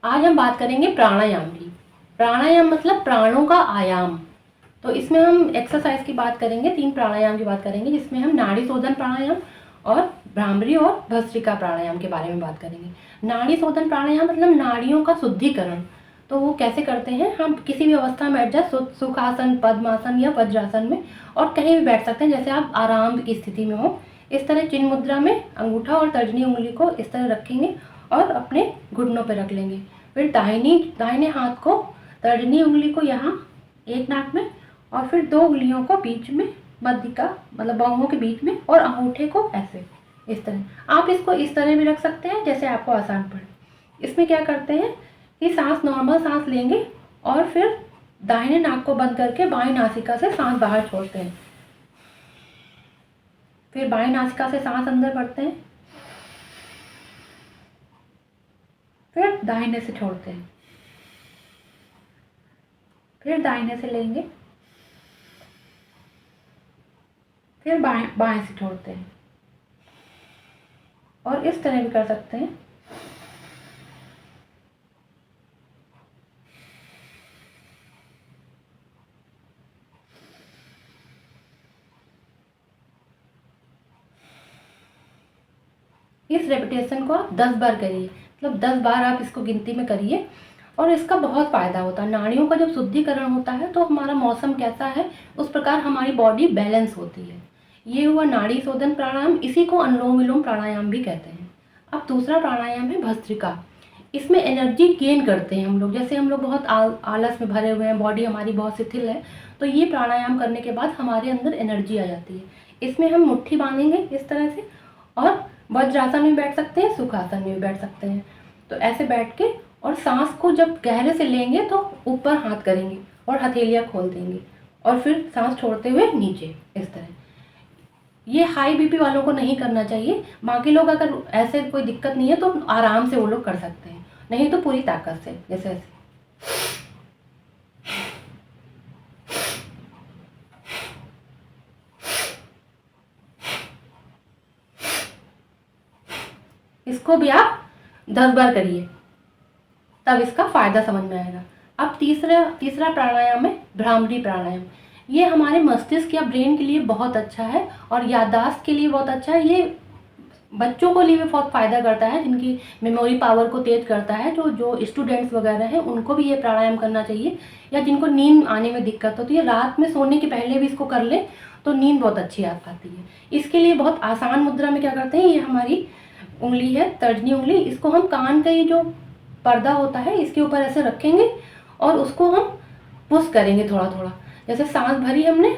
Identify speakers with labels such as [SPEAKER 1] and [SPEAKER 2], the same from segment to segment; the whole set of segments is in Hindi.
[SPEAKER 1] आज हम बात करेंगे प्राणायाम की। प्राणायाम मतलब प्राणों का आयाम। तो इसमें हम एक्सरसाइज की बात करेंगे, 3 प्राणायाम की बात करेंगे, जिसमें हम नाड़ी शोधन प्राणायाम और भ्रामरी और भस्त्रिका प्राणायाम के बारे में बात करेंगे। नाड़ी शोधन प्राणायाम मतलब नाड़ियों का शुद्धिकरण। तो वो कैसे करते हैं, हम किसी भी अवस्था में बैठ जाए, सुखासन, पद्मासन या वज्रासन में, और कहीं भी बैठ सकते हैं जैसे आप आराम की स्थिति में हो। इस तरह चिन्ह मुद्रा में अंगूठा और तर्जनी उंगली को इस तरह रखेंगे और अपने घुटनों पर रख लेंगे। फिर दाहिने हाथ को, तर्जनी उंगली को यहाँ एक नाक में, और फिर 2 उंगलियों को बीच में, मध्य का मतलब बाहों के बीच में, और अंगूठे को ऐसे, इस तरह। आप इसको इस तरह भी रख सकते हैं जैसे आपको आसान पड़े। इसमें क्या करते हैं कि सांस, नॉर्मल सांस लेंगे और फिर दाहिने नाक को बंद करके बाएं नासिका से सांस बाहर छोड़ते हैं। फिर बाएं नासिका से सांस अंदर भरते हैं, फिर दाहिने से छोड़ते हैं, फिर दाहिने से लेंगे, फिर बाएं से छोड़ते हैं। और इस तरह भी कर सकते हैं। इस रेपिटेशन को आप 10 बार करिए, मतलब 10 बार आप इसको गिनती में करिए, और इसका बहुत फ़ायदा होता है। नाड़ियों का जब शुद्धिकरण होता है तो हमारा मौसम कैसा है उस प्रकार हमारी बॉडी बैलेंस होती है। ये हुआ नाड़ी शोधन प्राणायाम, इसी को अनुलोम विलोम प्राणायाम भी कहते हैं। अब दूसरा प्राणायाम है भस्त्रिका। इसमें एनर्जी गेन करते हैं हम लोग। जैसे हम लोग बहुत आलस में भरे हुए हैं, बॉडी हमारी बहुत शिथिल है, तो ये प्राणायाम करने के बाद हमारे अंदर एनर्जी आ जाती है। इसमें हम मुट्ठी बांधेंगे इस तरह से, और वज्रासन में बैठ सकते हैं, सुखासन में भी बैठ सकते हैं। तो ऐसे बैठ के, और सांस को जब गहरे से लेंगे तो ऊपर हाथ करेंगे और हथेलियाँ खोल देंगे, और फिर सांस छोड़ते हुए नीचे, इस तरह। ये हाई बीपी वालों को नहीं करना चाहिए। बाकी लोग अगर ऐसे कोई दिक्कत नहीं है तो आराम से वो लोग कर सकते हैं, नहीं तो पूरी ताकत से, जैसे ऐसे। इसको भी आप 10 बार करिए, तब इसका फायदा समझ में आएगा। अब तीसरा प्राणायाम है भ्रामरी प्राणायाम। ये हमारे मस्तिष्क या ब्रेन के लिए बहुत अच्छा है और याददाश्त के लिए बहुत अच्छा है। ये बच्चों को लिए भी बहुत फ़ायदा करता है, जिनकी मेमोरी पावर को तेज करता है। जो स्टूडेंट्स वगैरह हैं उनको भी ये प्राणायाम करना चाहिए, या जिनको नींद आने में दिक्कत होती है, रात में सोने के पहले भी इसको कर ले तो नींद बहुत अच्छी आ पाती है। इसके लिए बहुत आसान मुद्रा में क्या करते हैं, ये हमारी उंगली है, तर्जनी उंगली, इसको हम कान का ये जो पर्दा होता है इसके ऊपर ऐसे रखेंगे, और उसको हम पुश करेंगे थोड़ा थोड़ा। जैसे सांस भरी हमने,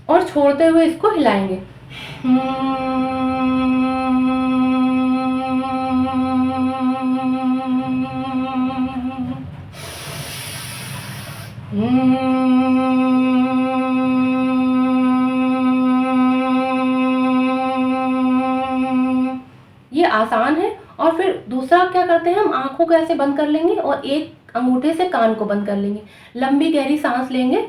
[SPEAKER 1] और छोड़ते हुए इसको हिलाएंगे। ये आसान है। और फिर दूसरा क्या करते हैं, हम आंखों को ऐसे बंद कर लेंगे और एक अंगूठे से कान को बंद कर लेंगे। लंबी गहरी सांस लेंगे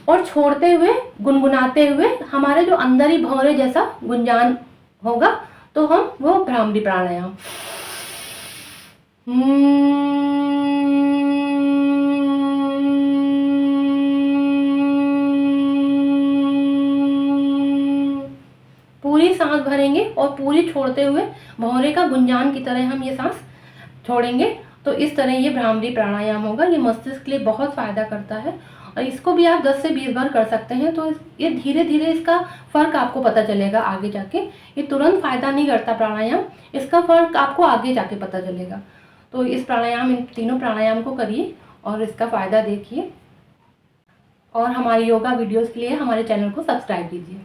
[SPEAKER 1] और छोड़ते हुए, गुनगुनाते हुए, हमारे जो अंदर ही भौरे जैसा गुंजान होगा, तो हम वो भ्रामरी प्राणायाम। पूरी सांस भरेंगे और पूरी छोड़ते हुए भौरे का गुंजान की तरह हम ये सांस छोड़ेंगे। तो इस तरह ये भ्रामरी प्राणायाम होगा। ये मस्तिष्क के लिए बहुत फ़ायदा करता है, और इसको भी आप 10 से 20 बार कर सकते हैं। तो ये धीरे धीरे इसका फ़र्क आपको पता चलेगा आगे जाके। ये तुरंत फ़ायदा नहीं करता प्राणायाम, इसका फ़र्क आपको आगे जाके पता चलेगा। तो इन तीनों प्राणायाम को करिए और इसका फ़ायदा देखिए, और हमारी योगा वीडियोज़ के लिए हमारे चैनल को सब्सक्राइब कीजिए।